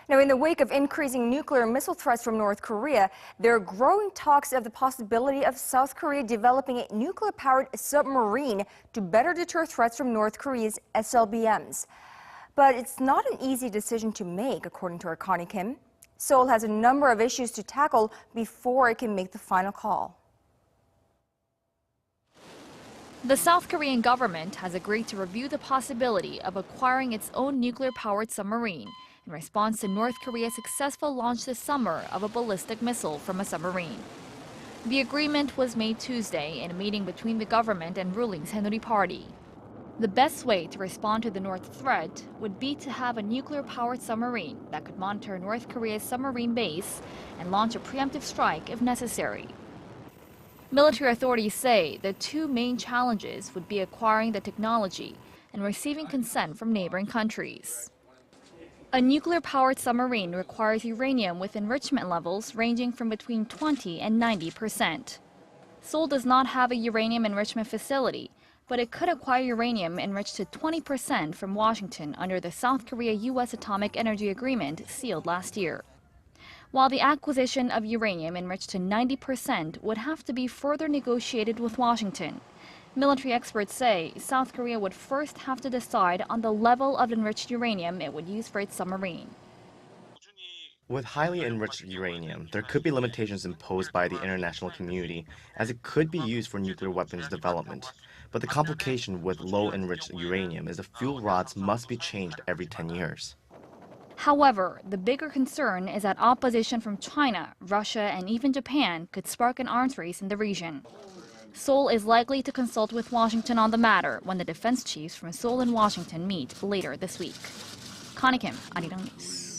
Now, in the wake of increasing nuclear missile threats from North Korea, there are growing talks of the possibility of South Korea developing a nuclear-powered submarine to better deter threats from North Korea's SLBMs. But it's not an easy decision to make, according to our Connie Kim. Seoul has a number of issues to tackle before it can make the final call. The South Korean government has agreed to review the possibility of acquiring its own nuclear-powered submarine in response to North Korea's successful launch this summer of a ballistic missile from a submarine. The agreement was made Tuesday in a meeting between the government and ruling Saenuri Party. The best way to respond to the North threat would be to have a nuclear-powered submarine that could monitor North Korea's submarine base and launch a preemptive strike if necessary. Military authorities say the two main challenges would be acquiring the technology and receiving consent from neighboring countries. A nuclear-powered submarine requires uranium with enrichment levels ranging from between 20 and 90%. Seoul does not have a uranium enrichment facility, but it could acquire uranium enriched to 20% from Washington under the South Korea-U.S. Atomic Energy Agreement sealed last year. While the acquisition of uranium enriched to 90% would have to be further negotiated with Washington, military experts say South Korea would first have to decide on the level of enriched uranium it would use for its submarine. With highly enriched uranium, there could be limitations imposed by the international community, as it could be used for nuclear weapons development. But the complication with low-enriched uranium is the fuel rods must be changed every 10 years. However, the bigger concern is that opposition from China, Russia, and even Japan could spark an arms race in the region. Seoul is likely to consult with Washington on the matter when the defense chiefs from Seoul and Washington meet later this week. Connie Kim, Arirang News.